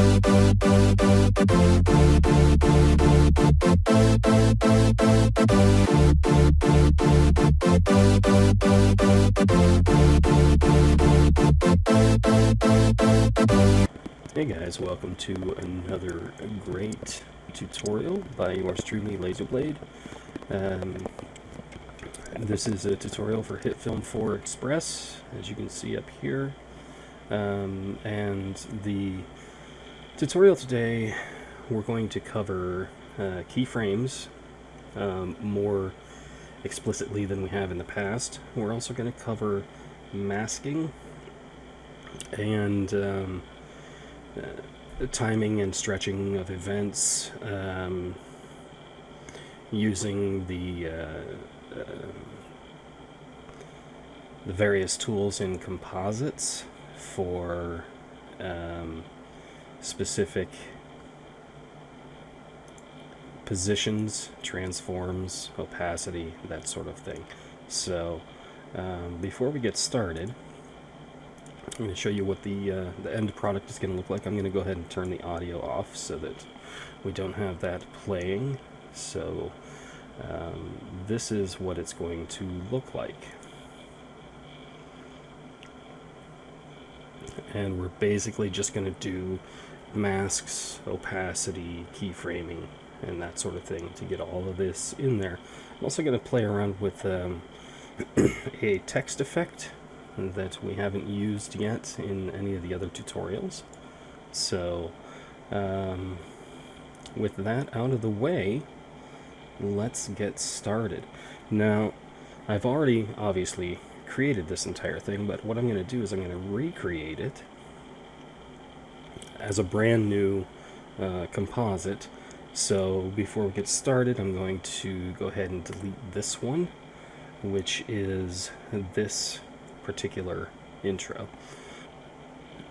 Hey guys, welcome to another great tutorial by yours truly, Laserblade. This is a tutorial for Hitfilm 4 Express, as you can see up here. And the tutorial today, we're going to cover keyframes more explicitly than we have in the past. We're also going to cover masking and timing and stretching of events, using the various tools in composites for specific positions, transforms, opacity, that sort of thing. So before we get started, I'm going to show you what the end product is going to look like. I'm going to go ahead and turn the audio off so that we don't have that playing. So this is what it's going to look like. And we're basically just going to do masks, opacity, keyframing, and that sort of thing to get all of this in there. I'm also going to play around with a text effect that we haven't used yet in any of the other tutorials. So with that out of the way, let's get started. Now, I've already obviously created this entire thing, but what I'm going to do is I'm going to recreate it as a brand new composite. So before we get started, I'm going to go ahead and delete this one, which is this particular intro.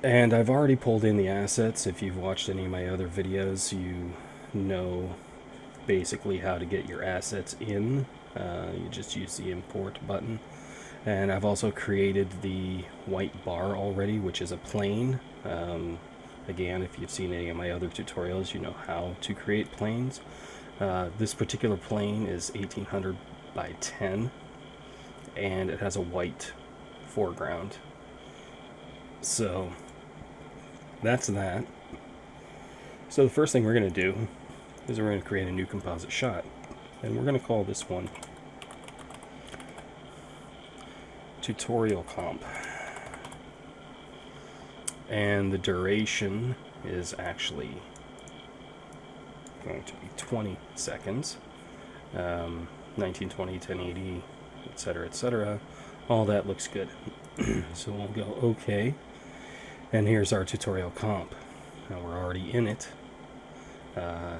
And I've already pulled in the assets. If you've watched any of my other videos, you know basically how to get your assets in. You just use the import button. And I've also created the white bar already, which is a plane. Again, if you've seen any of my other tutorials, you know how to create planes. This particular plane is 1800 by 10, and it has a white foreground. So that's that. So the first thing we're going to do is we're going to create a new composite shot, and we're going to call this one tutorial comp, and the duration is actually going to be 20 seconds. 1920, 1080, etc., etc. All that looks good. So we'll go OK, and here's our tutorial comp. Now we're already in it,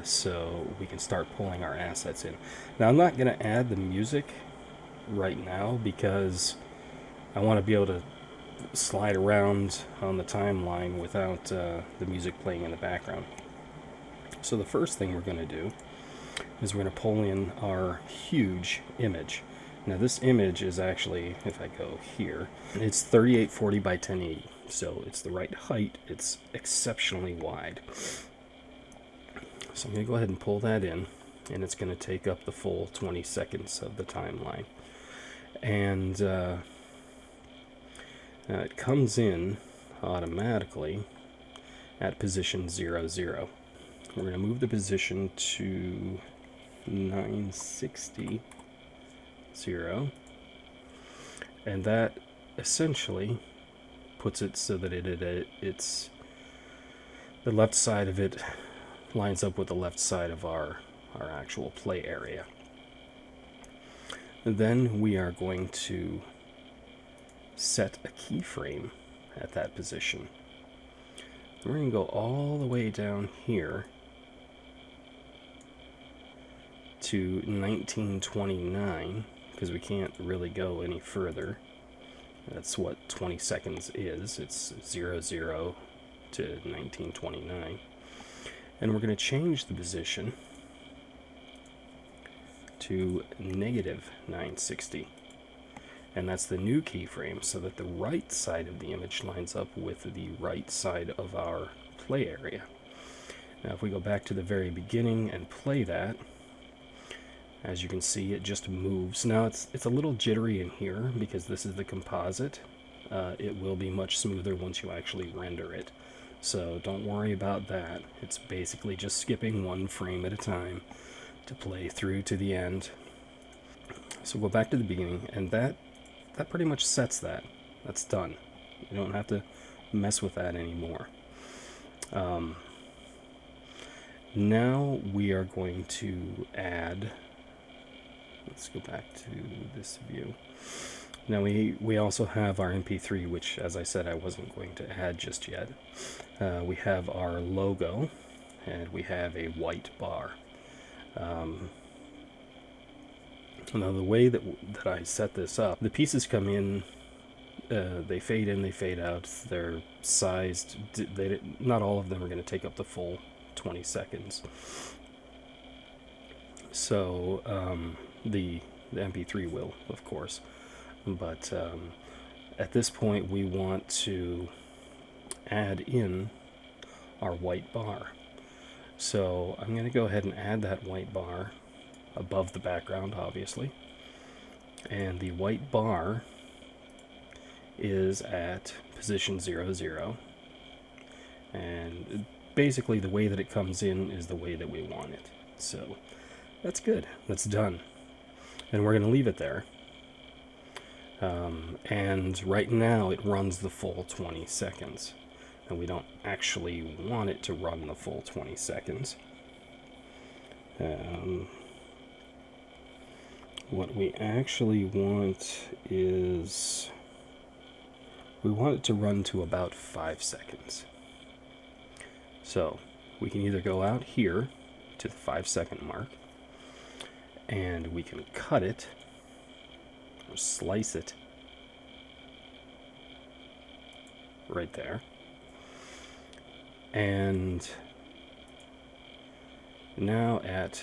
so we can start pulling our assets in. Now I'm not going to add the music right now because I want to be able to slide around on the timeline without the music playing in the background. So the first thing we're going to do is we're going to pull in our huge image. Now this image is actually, if I go here, it's 3840 by 1080, so it's the right height. It's exceptionally wide. So I'm going to go ahead and pull that in, and it's going to take up the full 20 seconds of the timeline. And it comes in automatically at position 0, 0. We're going to move the position to 960, 0, and that essentially puts it so that it's the left side of it lines up with the left side of our actual play area. And then we are going to set a keyframe at that position. We're going to go all the way down here to 1929 because we can't really go any further. That's what 20 seconds is. It's 0, 0 to 1929. And we're going to change the position to negative 960. And that's the new keyframe, so that the right side of the image lines up with the right side of our play area. Now if we go back to the very beginning and play that, as you can see, it just moves. Now it's a little jittery in here because this is the composite. It will be much smoother once you actually render it. So don't worry about that. It's basically just skipping one frame at a time to play through to the end. So go back to the beginning, and that pretty much sets that. That's done. You don't have to mess with that anymore. Now we are going to add, let's go back to this view. Now we also have our MP3, which, as I said, I wasn't going to add just yet. We have our logo, and we have a white bar. Now the way that I set this up, the pieces come in, they fade in, they fade out. They're sized. Not all of them are going to take up the full 20 seconds. So the MP3 will, of course. But at this point, we want to add in our white bar. So I'm going to go ahead and add that white bar above the background, obviously. And the white bar is at position 0, 0. And basically the way that it comes in is the way that we want it. So that's good. That's done. And we're going to leave it there. And right now it runs the full 20 seconds. And we don't actually want it to run the full 20 seconds. What we actually want is, we want it to run to about 5 seconds. So we can either go out here to the 5-second mark, and we can cut it or slice it right there. And now at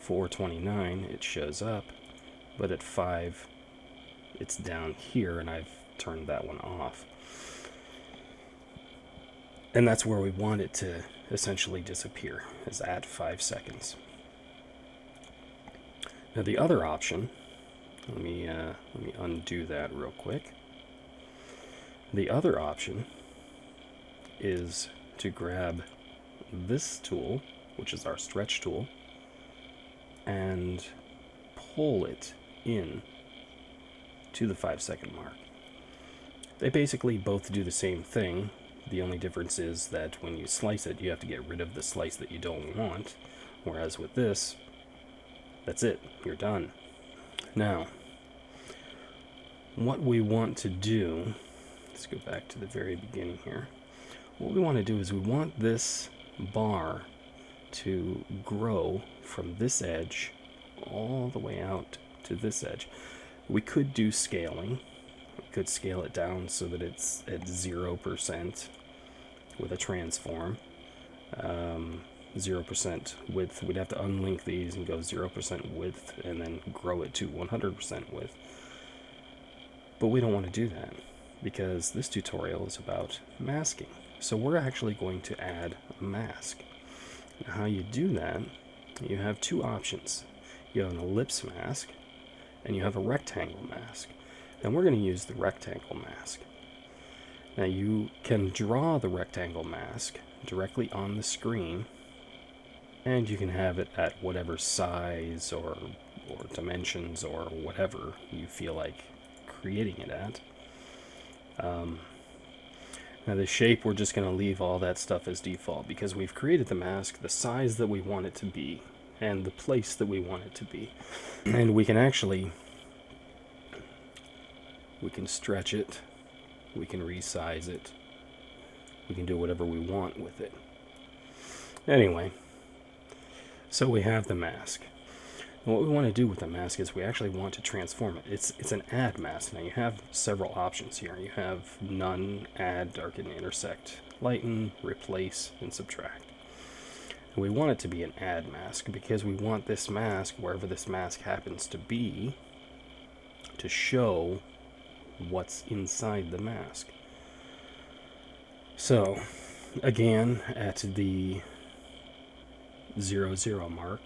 4:29 it shows up, but at 5 it's down here, and I've turned that one off. And that's where we want it to essentially disappear, is at 5 seconds. Now the other option, let me undo that real quick. The other option is to grab this tool, which is our stretch tool, and pull it in to the 5-second mark. They basically both do the same thing. The only difference is that when you slice it, you have to get rid of the slice that you don't want, whereas with this, that's it, you're done. Now, what we want to do, let's go back to the very beginning here. What we want to do is we want this bar to grow from this edge all the way out to this edge. We could do scaling. We could scale it down so that it's at 0% with a transform. 0% width. We'd have to unlink these and go 0% width and then grow it to 100% width. But we don't want to do that because this tutorial is about masking. So we're actually going to add a mask. Now how you do that, you have two options. You have an ellipse mask and you have a rectangle mask. And we're going to use the rectangle mask. Now you can draw the rectangle mask directly on the screen, and you can have it at whatever size or dimensions or whatever you feel like creating it at. Now the shape, we're just going to leave all that stuff as default because we've created the mask the size that we want it to be and the place that we want it to be. And we can actually, we can stretch it, we can resize it, we can do whatever we want with it. Anyway, so we have the mask. And what we want to do with the mask is we actually want to transform it. It's an add mask. Now you have several options here. You have none, add, darken, intersect, lighten, replace, and subtract. And we want it to be an add mask because we want this mask, wherever this mask happens to be, to show what's inside the mask. So again, at the 00 mark,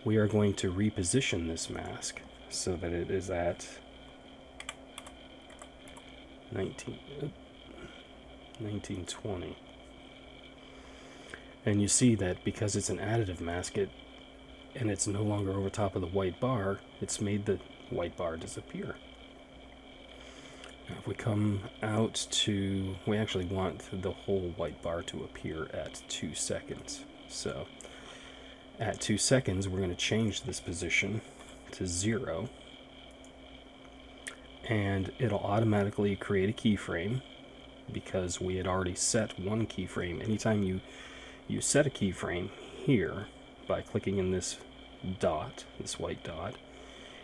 we are going to reposition this mask so that it is at 1920. And you see that because it's an additive mask, and it's no longer over top of the white bar, it's made the white bar disappear. Now if we come out to, we actually want the whole white bar to appear at 2 seconds. So at 2 seconds, we're going to change this position to 0, and it'll automatically create a keyframe because we had already set one keyframe. Anytime you set a keyframe here by clicking in this dot, this white dot,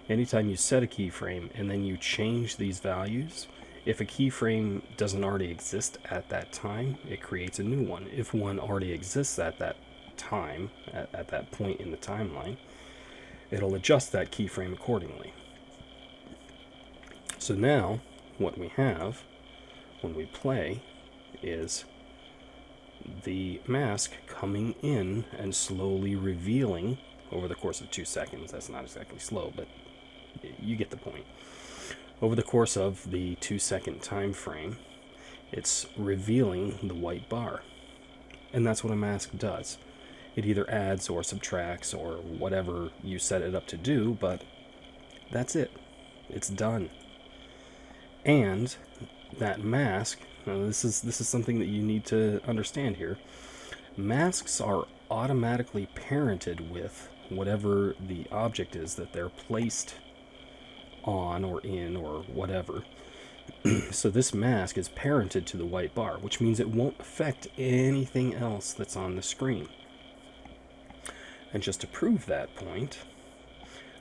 anytime you set a keyframe and then you change these values, if a keyframe doesn't already exist at that time, it creates a new one. If one already exists at that time, at that point in the timeline, it'll adjust that keyframe accordingly. So now what we have when we play is the mask coming in and slowly revealing over the course of 2 seconds. That's not exactly slow, but you get the point. Over the course of the 2 second time frame, it's revealing the white bar. And that's what a mask does. It either adds or subtracts or whatever you set it up to do, but that's it. It's done. And that mask, now this is something that you need to understand here. Masks are automatically parented with whatever the object is that they're placed on or in or whatever. So this mask is parented to the white bar, which means it won't affect anything else that's on the screen. And just to prove that point,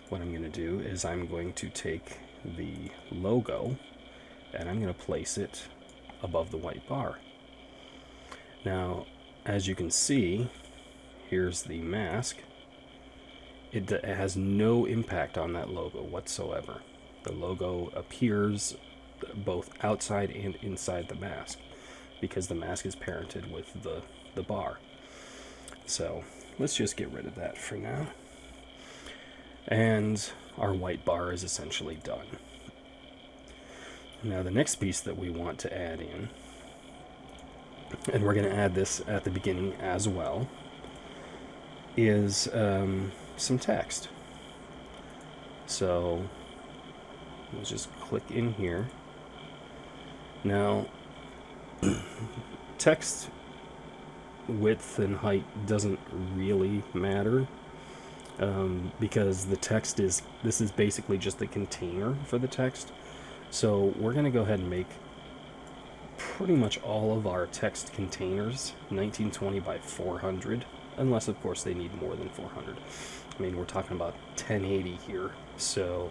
what I'm going to do is I'm going to take the logo and I'm going to place it above the white bar. Now, as you can see, here's the mask. It has no impact on that logo whatsoever. The logo appears both outside and inside the mask because the mask is parented with the bar. So let's just get rid of that for now. And our white bar is essentially done. Now the next piece that we want to add in, and we're going to add this at the beginning as well, is some text. So let's just click in here. Now text width and height doesn't really matter because the text this is basically just the container for the text. So we're going to go ahead and make pretty much all of our text containers 1920 by 400, unless of course they need more than 400. I mean, we're talking about 1080 here, so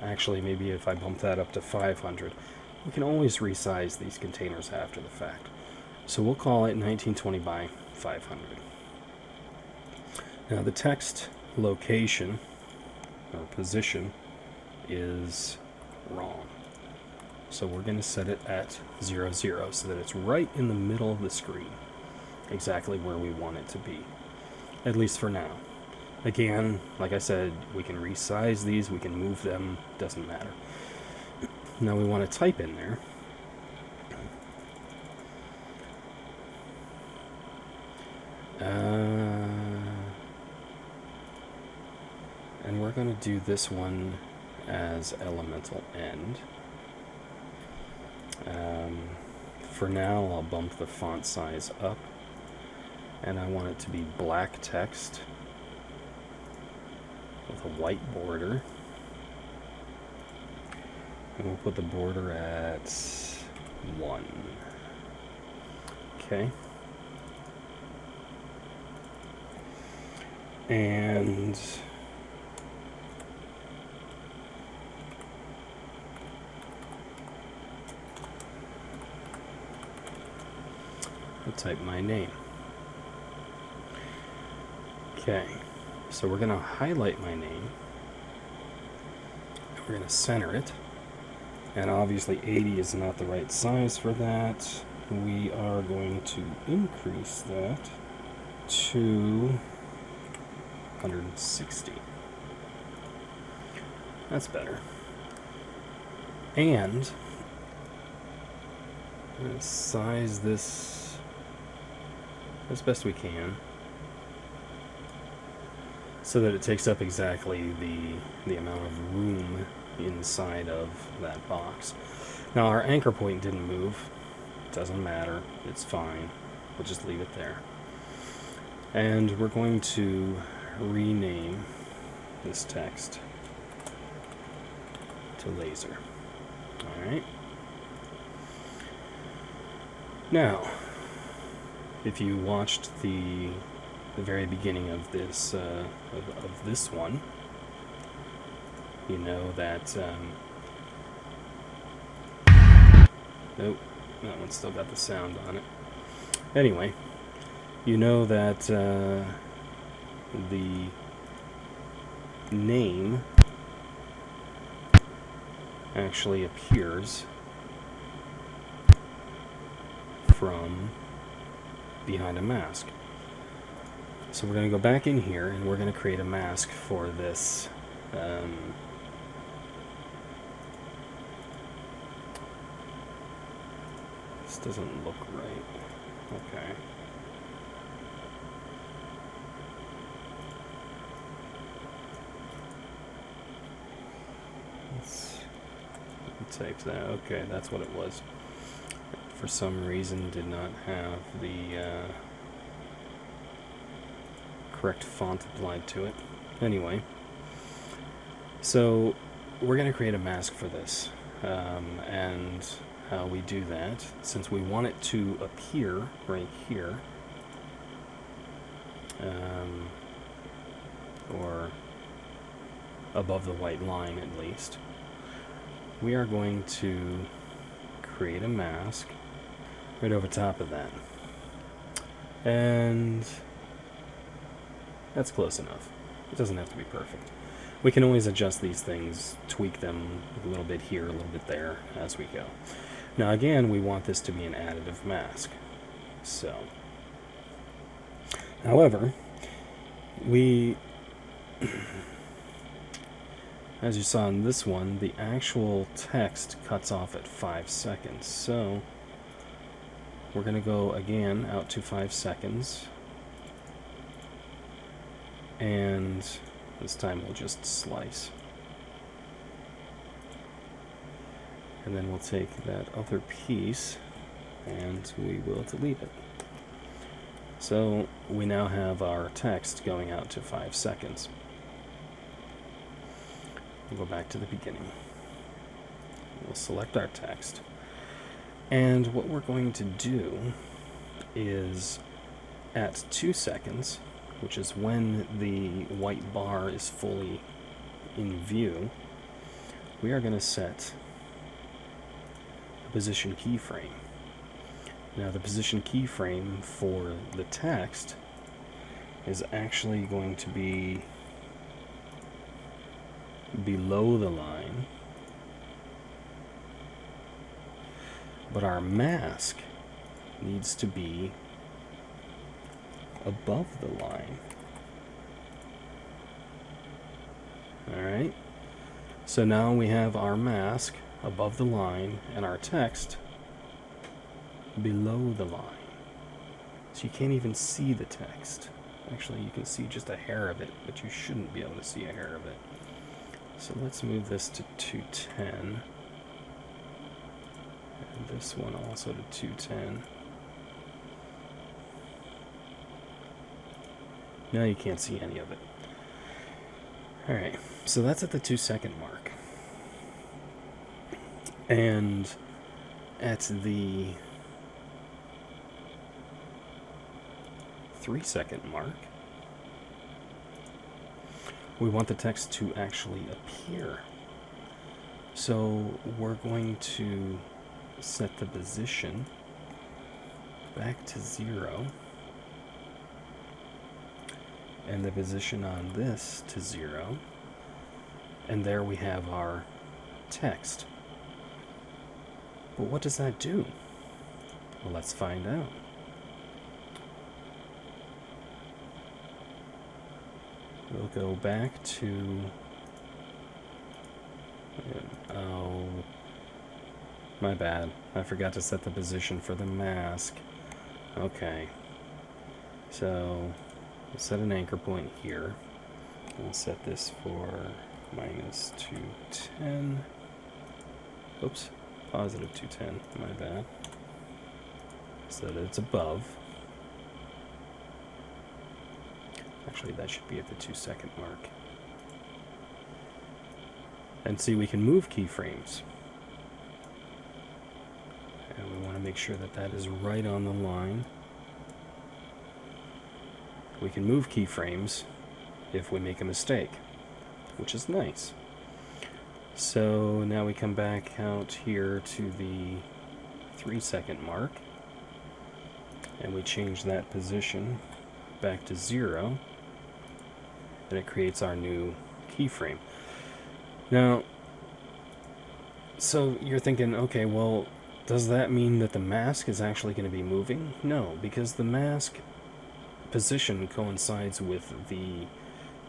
actually maybe if I bump that up to 500, we can always resize these containers after the fact. So we'll call it 1920 by 500. Now the text location or position is wrong. So we're going to set it at 00 so that it's right in the middle of the screen, exactly where we want it to be, at least for now. Again, like I said, we can resize these, we can move them, doesn't matter. Now we want to type in there. And we're going to do this one as elemental end. For now, I'll bump the font size up, and I want it to be black text with a white border. And we'll put the border at 1. Okay. And I'll type my name. Okay, so we're going to highlight my name. We're going to center it. And obviously 80 is not the right size for that. We are going to increase that to 160. That's better. And I'm going to size this as best we can so that it takes up exactly the amount of room inside of that box. Now our anchor point didn't move. Doesn't matter. It's fine. We'll just leave it there. And we're going to rename this text to laser. Alright. Now, if you watched the very beginning of this this one, you know that nope, that one's still got the sound on it. Anyway, you know that the name actually appears from behind a mask. So we're going to go back in here and we're going to create a mask for this this doesn't look right. Okay. Let's type that. Okay, that's what it was. For some reason did not have the correct font applied to it. Anyway, so we're going to create a mask for this, and how we do that, since we want it to appear right here, or above the white line at least, we are going to create a mask right over top of that. And that's close enough. It doesn't have to be perfect. We can always adjust these things, tweak them a little bit here, a little bit there as we go. Now again, we want this to be an additive mask. So, however, we, as you saw in this one, the actual text cuts off at 5 seconds. So we're going to go again out to 5 seconds. And this time we'll just slice. And then we'll take that other piece and we will delete it. So we now have our text going out to 5 seconds. We'll go back to the beginning. We'll select our text. And what we're going to do is at 2 seconds, which is when the white bar is fully in view, we are going to set a position keyframe. Now the position keyframe for the text is actually going to be below the line, but our mask needs to be above the line. Alright, so now we have our mask above the line and our text below the line. So you can't even see the text. Actually, you can see just a hair of it, but you shouldn't be able to see a hair of it. So let's move this to 210. And this one also to 210. Now you can't see any of it. Alright, so that's at the 2 second mark. And at the 3 second mark, we want the text to actually appear. So we're going to set the position back to 0 and the position on this to 0, and there we have our text. But what does that do? Well, let's find out. we'll go back to, oh, my bad. I forgot to set the position for the mask. Okay. So, we'll set an anchor point here. We'll set this for minus 210. Oops, positive 210, my bad. So that it's above. Actually, that should be at the 2-second mark. And see, we can move keyframes. And we want to make sure that that is right on the line. We can move keyframes if we make a mistake, which is nice. So now we come back out here to the 3-second mark, and we change that position back to 0, and it creates our new keyframe. Now, so you're thinking, okay, well, does that mean that the mask is actually going to be moving? No, because the mask position coincides with the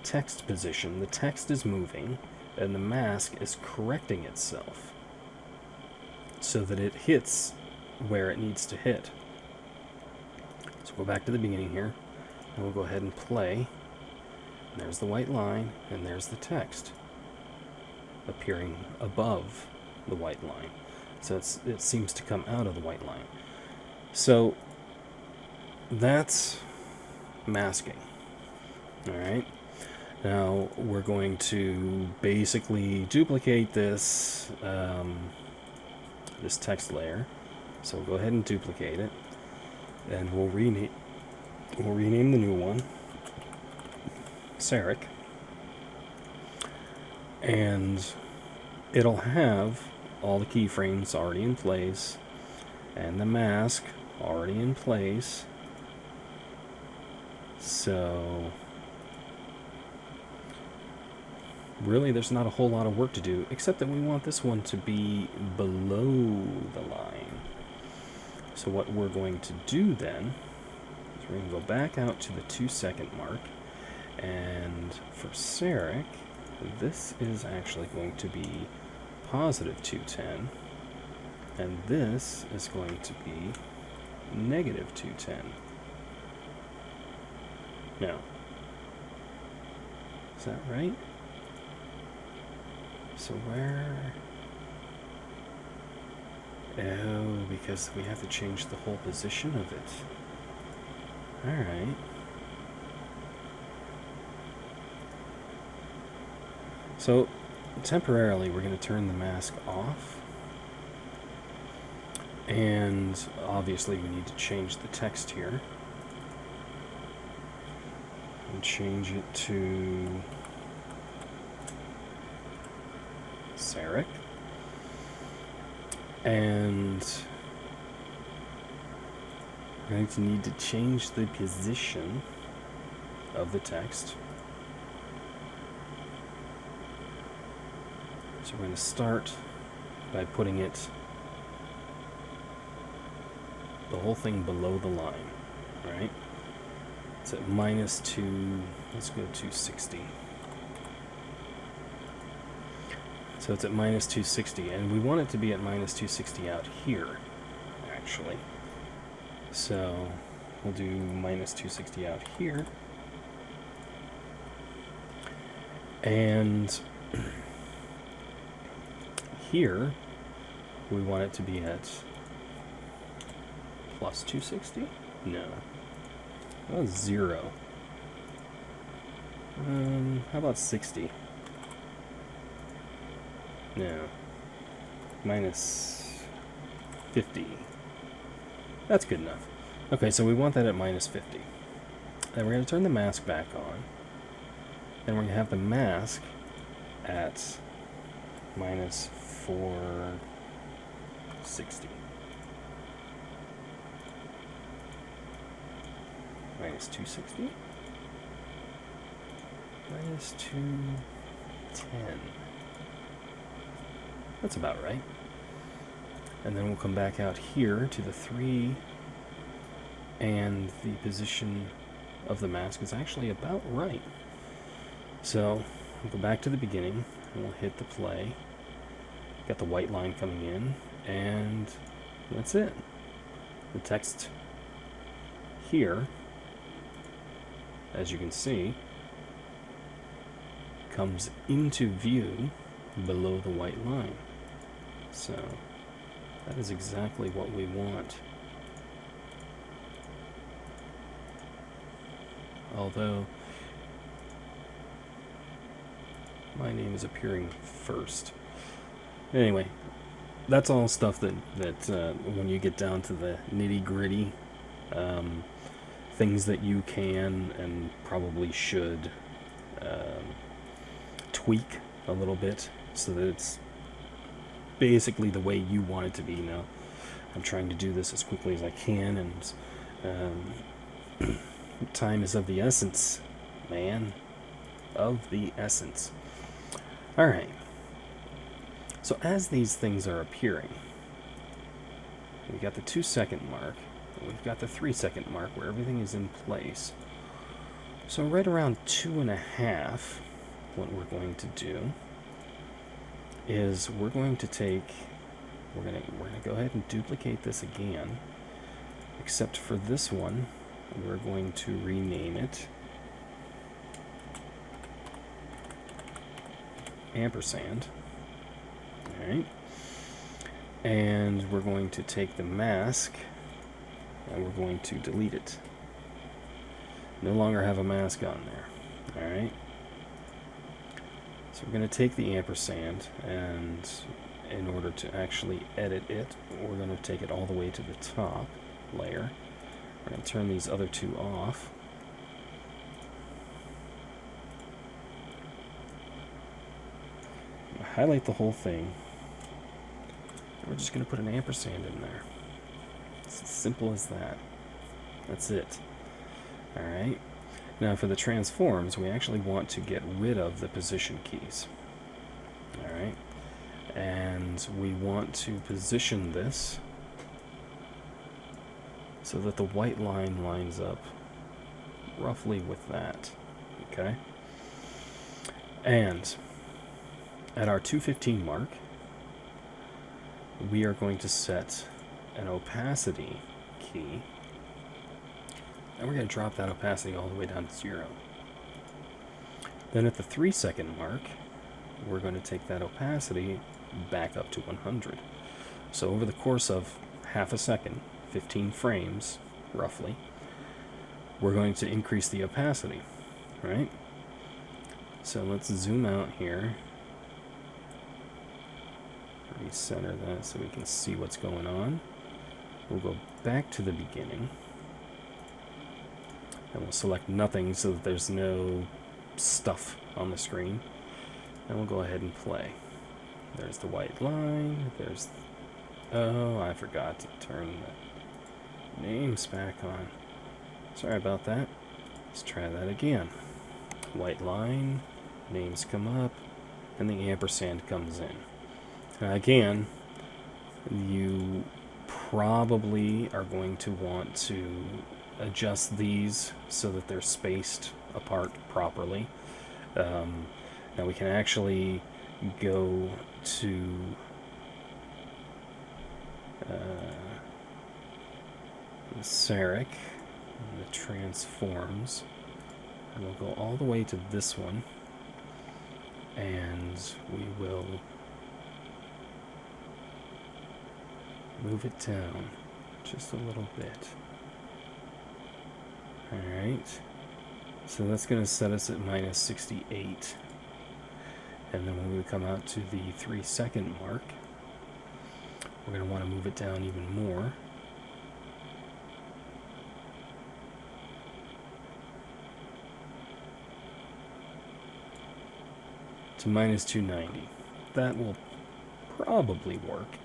text position. The text is moving, and the mask is correcting itself so that it hits where it needs to hit. So go back to the beginning here, and we'll go ahead and play. And there's the white line, and there's the text appearing above the white line. So it seems to come out of the white line. So that's masking. Alright. Now we're going to basically duplicate this this text layer. So we'll go ahead and duplicate it, and we'll rename the new one Sarek, and it'll have all the keyframes already in place and the mask already in place. So really there's not a whole lot of work to do, except that we want this one to be below the line. So what we're going to do then is we're going to go back out to the 2-second mark, and for Sarek, this is actually going to be positive 210, and this is going to be negative 210. Now, is that right? So where... Oh, because we have to change the whole position of it. Alright. So, temporarily, we're going to turn the mask off. And obviously we need to change the text here. And change it to Sarek. And we're going to need to change the position of the text. So we're going to start by putting it, the whole thing below the line, right? It's at minus 2, let's go 260. So it's at minus 260, and we want it to be at minus 260 out here, actually. So we'll do minus 260 out here. And here, we want it to be at plus 260? No. How about 0? How about 60? No. Minus 50. That's good enough. Okay, so we want that at minus 50. Then we're going to turn the mask back on. Then we're going to have the mask at minus 460. Minus 260. Minus 210. That's about right. And then we'll come back out here to the 3, and the position of the mask is actually about right. So we'll go back to the beginning, and we'll hit the play. Got the white line coming in, and that's it. The text here, as you can see, comes into view below the white line. So that is exactly what we want. Although my name is appearing first. Anyway, that's all stuff that when you get down to the nitty-gritty, things that you can and probably should tweak a little bit so that it's basically the way you want it to be. Now, I'm trying to do this as quickly as I can, and time is of the essence, man. Of the essence. Alright. So as these things are appearing, we've got the 2-second mark, and we've got the 3-second mark where everything is in place. So right around 2.5, what we're going to do is we're going to go ahead and duplicate this again, except for this one, we're going to rename it ampersand. Alright. And we're going to take the mask and we're going to delete it. No longer have a mask on there. Alright. So we're going to take the ampersand, and in order to actually edit it, we're going to take it all the way to the top layer. We're going to turn these other two off. Highlight the whole thing. We're just going to put an ampersand in there. It's as simple as that. That's it. Alright. Now for the transforms, we actually want to get rid of the position keys. Alright. And we want to position this so that the white line lines up roughly with that. Okay? And at our 215 mark, we are going to set an opacity key, and we're going to drop that opacity all the way down to 0. Then at the 3-second mark, we're going to take that opacity back up to 100. So over the course of half a second, 15 frames roughly, we're going to increase the opacity, right? So let's zoom out here. Recenter that so we can see what's going on. We'll go back to the beginning, and we'll select nothing so that there's no stuff on the screen, and we'll go ahead and play. There's the white line. There's... oh, I forgot to turn the names back on. Sorry about that. Let's try that again. White line, names come up, and the ampersand comes in. Now again, you probably are going to want to adjust these so that they're spaced apart properly. Now we can actually go to the Seric, and the transforms, and we'll go all the way to this one, and we will move it down just a little bit. Alright, so that's going to set us at minus 68. And then when we come out to the 3-second mark, we're going to want to move it down even more. To minus 290. That will probably work.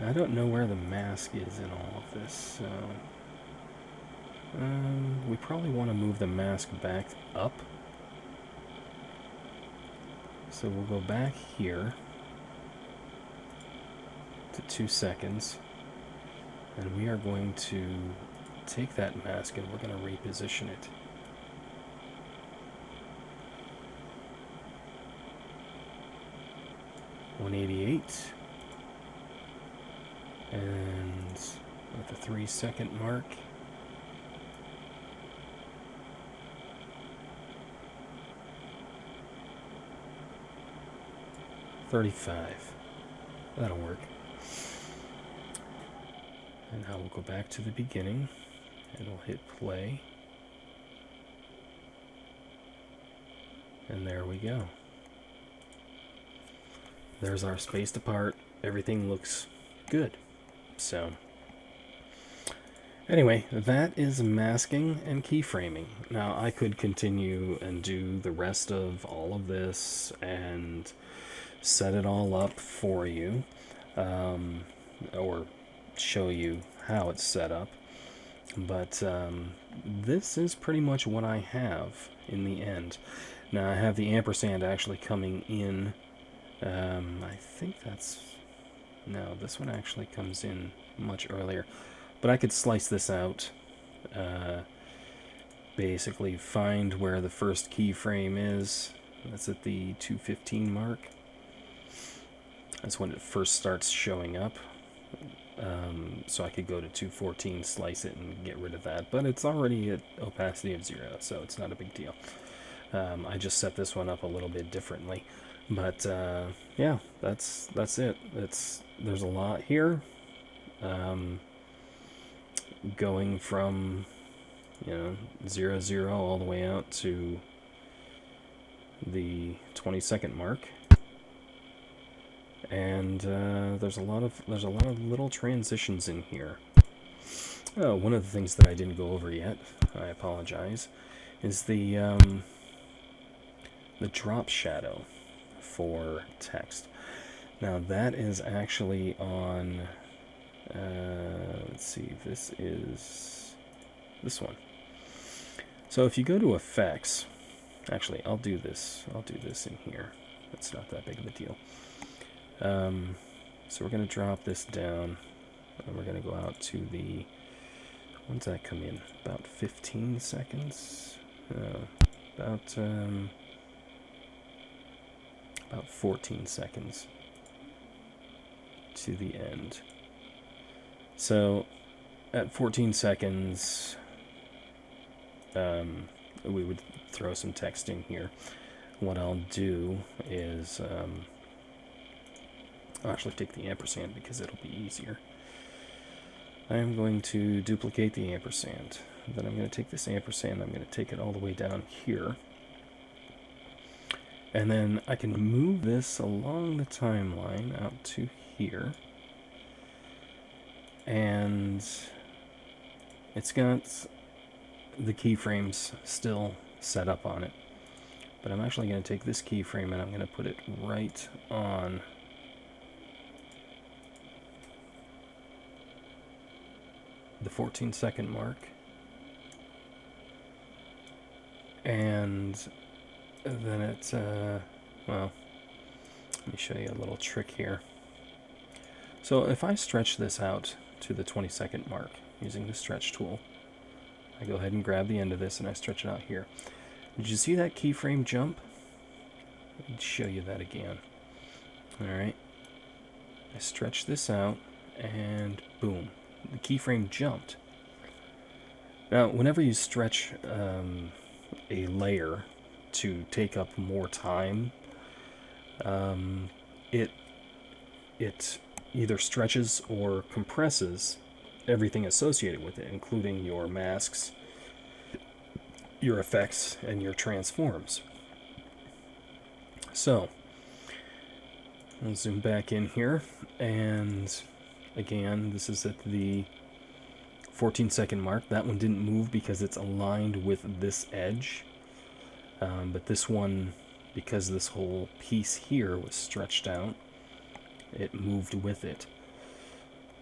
I don't know where the mask is in all of this, so we probably want to move the mask back up. So we'll go back here to 2 seconds, and we are going to take that mask and we're going to reposition it. 188. And at the 3-second mark, 35. That'll work. And now we'll go back to the beginning and we'll hit play. And there we go. There's our spaced apart. Everything looks good. So, anyway, that is masking and keyframing. Now, I could continue and do the rest of all of this and set it all up for you, or show you how it's set up. But this is pretty much what I have in the end. Now, I have the ampersand actually coming in. I think that's... No, this one actually comes in much earlier. But I could slice this out. Basically find where the first keyframe is. That's at the 215 mark. That's when it first starts showing up. So I could go to 214, slice it, and get rid of that. But it's already at opacity of 0, so it's not a big deal. I just set this one up a little bit differently. But yeah, that's it. There's a lot here, going from 0, 0 all the way out to the 20-second mark, and there's a lot of little transitions in here. Oh, one of the things that I didn't go over yet, I apologize, is the drop shadow for text. Now that is actually on, let's see, this is this one. So if you go to effects, actually I'll do this in here. It's not that big of a deal. So we're going to drop this down, and we're going to go out to the, when's that come in? About 15 seconds? About 14 seconds to the end. So at 14 seconds, we would throw some text in here. What I'll do is I'll actually take the ampersand because it'll be easier. I am going to duplicate the ampersand. Then I'm going to take this ampersand, I'm going to take it all the way down here. And then I can move this along the timeline out to here. And it's got the keyframes still set up on it. But I'm actually going to take this keyframe and I'm going to put it right on the 14-second mark. And then it's, well, let me show you a little trick here. So if I stretch this out to the 20-second mark using the stretch tool, I go ahead and grab the end of this and I stretch it out here. Did you see that keyframe jump? Let me show you that again. Alright. I stretch this out and boom, the keyframe jumped. Now, whenever you stretch a layer to take up more time, it either stretches or compresses everything associated with it, including your masks, your effects, and your transforms. So, I'll zoom back in here, and again, this is at the 14-second mark. That one didn't move because it's aligned with this edge. But this one, because this whole piece here was stretched out, it moved with it.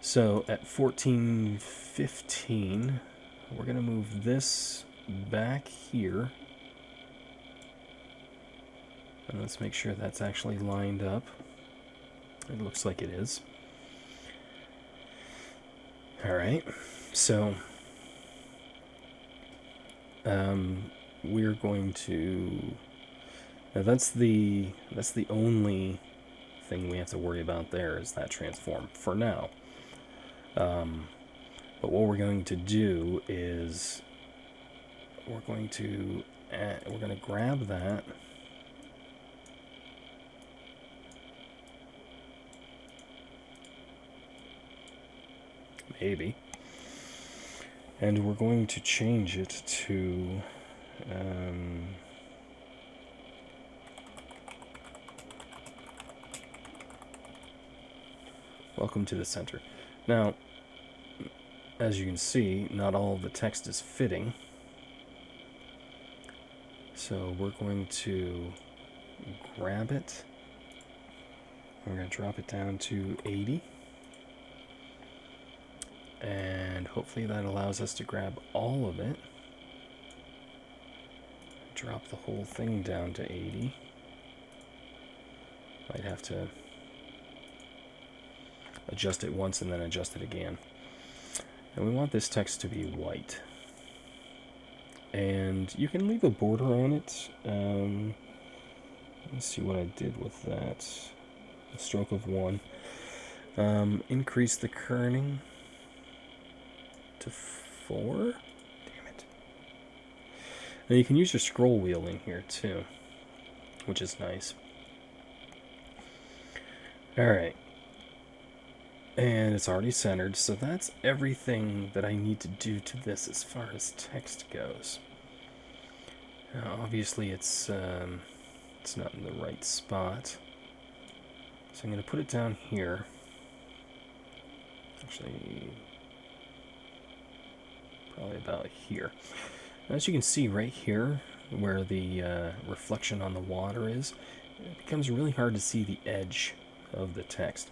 So at 14:15, we're going to move this back here. And let's make sure that's actually lined up. It looks like it is. Alright, so we're going to, now that's the only thing we have to worry about there is that transform for now. But what we're going to do is we're going to grab that. Maybe. And we're going to change it to welcome to the center. Now, as you can see, not all of the text is fitting. So we're going to grab it. We're going to drop it down to 80. And hopefully that allows us to grab all of it. Drop the whole thing down to 80. Might have to adjust it once and then adjust it again. And we want this text to be white. And you can leave a border on it. Let's see what I did with that. A stroke of 1. Increase the kerning to 4. Damn it. Now you can use your scroll wheel in here too, which is nice. Alright. And it's already centered, so that's everything that I need to do to this as far as text goes. Now, obviously it's not in the right spot. So I'm going to put it down here. Actually, probably about here. As you can see right here, where the reflection on the water is, it becomes really hard to see the edge of the text.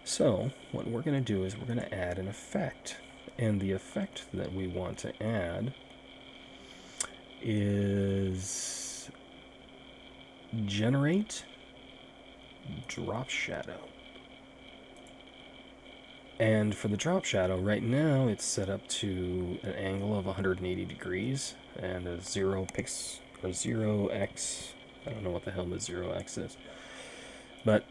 So what we're going to do is we're going to add an effect. And the effect that we want to add is generate drop shadow. And for the drop shadow, right now it's set up to an angle of 180 degrees and a 0x. I don't know what the hell the 0x is. But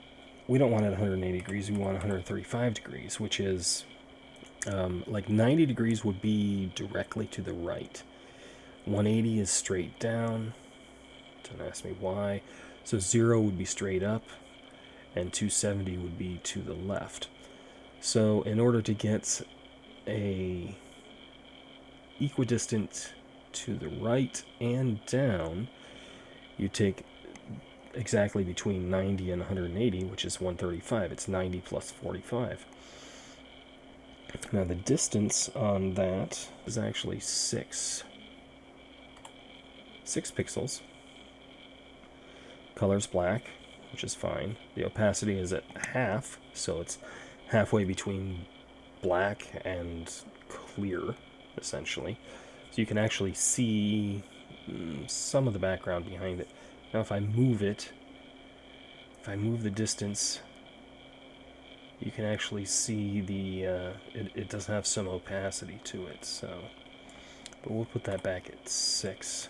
we don't want it 180 degrees, we want 135 degrees, which is like 90 degrees would be directly to the right. 180 is straight down. Don't ask me why. So 0 would be straight up, and 270 would be to the left. So in order to get a equidistant to the right and down, you take exactly between 90 and 180, which is 135. It's 90 plus 45. Now the distance on that is actually 6 pixels. Color's black, which is fine. The opacity is at half, so it's halfway between black and clear, essentially. So you can actually see some of the background behind it. Now if I move it, if I move the distance, you can actually see the, it does have some opacity to it, so, but we'll put that back at 6.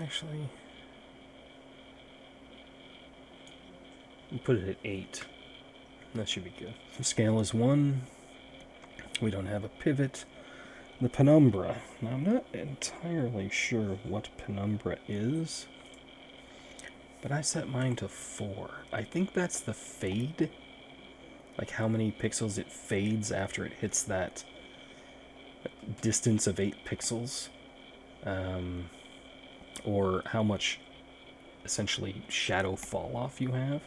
Actually, we'll put it at 8. That should be good. The scale is 1. We don't have a pivot. The penumbra. Now, I'm not entirely sure what penumbra is, but I set mine to 4. I think that's the fade. Like how many pixels it fades after it hits that distance of 8 pixels. Or how much, essentially, shadow fall off you have.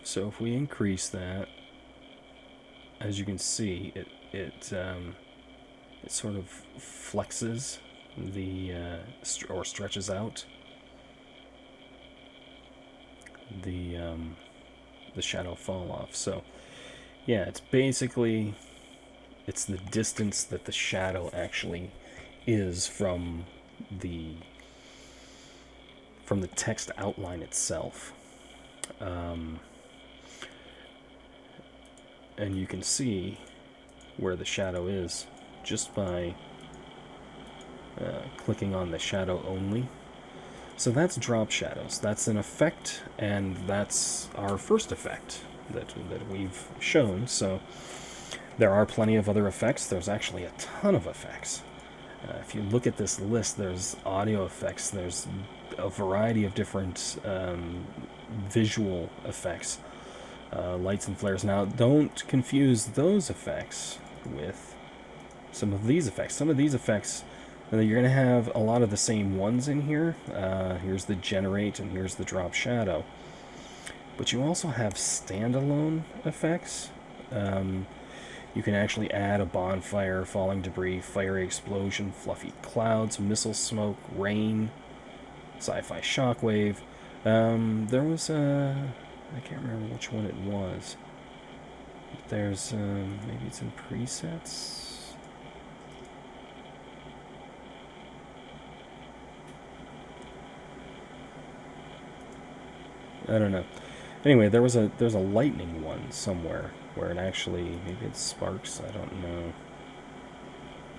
So if we increase that, as you can see, it sort of flexes the or stretches out the shadow fall off. So yeah, it's basically the distance that the shadow actually is from the text outline itself. And you can see where the shadow is just by clicking on the shadow only. So that's drop shadows. That's an effect, and that's our first effect that we've shown. So there are plenty of other effects. There's actually a ton of effects. If you look at this list, there's audio effects. There's a variety of different visual effects, lights and flares. Now, don't confuse those effects with some of these effects. Some of these effects, you're going to have a lot of the same ones in here. Here's the generate and here's the drop shadow. But you also have standalone effects. You can actually add a bonfire, falling debris, fiery explosion, fluffy clouds, missile smoke, rain, sci-fi shockwave. There was a... I can't remember which one it was. There's... maybe it's in presets? I don't know. Anyway, there's a lightning one somewhere where it actually, maybe it sparks, I don't know,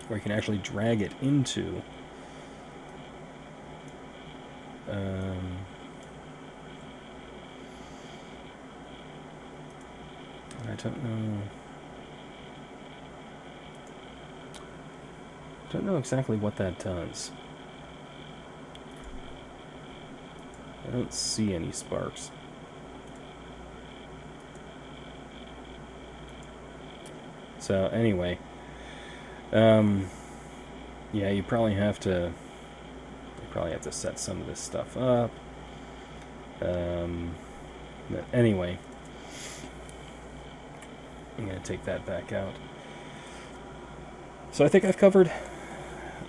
where you can actually drag it into I don't know exactly what that does. I don't see any sparks. So anyway, yeah, you probably have to set some of this stuff up. But anyway, I'm going to take that back out. So I think I've covered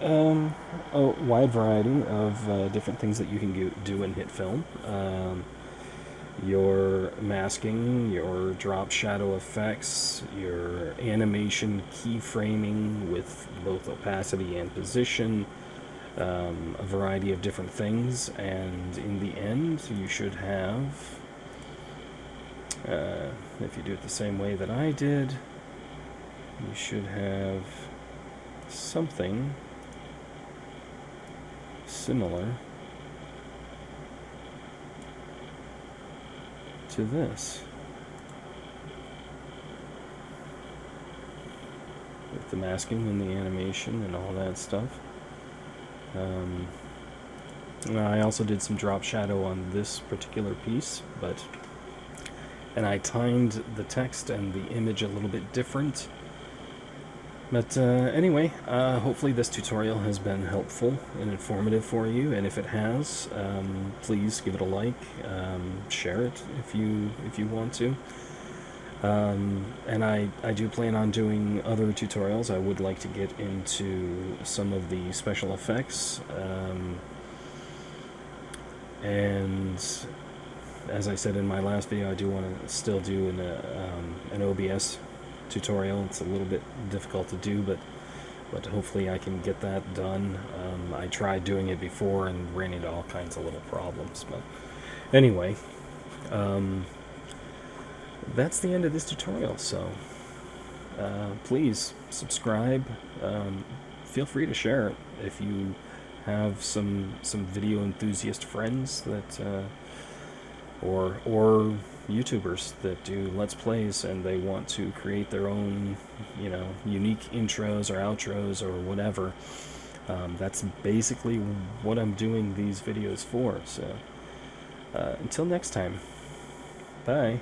a wide variety of different things that you can do in Hitfilm. Your masking, your drop shadow effects, your animation keyframing with both opacity and position, a variety of different things, and in the end you should have, if you do it the same way that I did, you should have something similar to this, with the masking and the animation and all that stuff. I also did some drop shadow on this particular piece, and I timed the text and the image a little bit different. But anyway, hopefully this tutorial has been helpful and informative for you, and if it has, please give it a like, share it if you want to. And I do plan on doing other tutorials. I would like to get into some of the special effects, and as I said in my last video, I do want to still do an OBS tutorial. It's a little bit difficult to do, but hopefully I can get that done. I tried doing it before and ran into all kinds of little problems, but anyway, that's the end of this tutorial. So please subscribe. Feel free to share it if you have some video enthusiast friends that or YouTubers that do Let's Plays and they want to create their own, unique intros or outros or whatever. That's basically what I'm doing these videos for. So until next time, bye.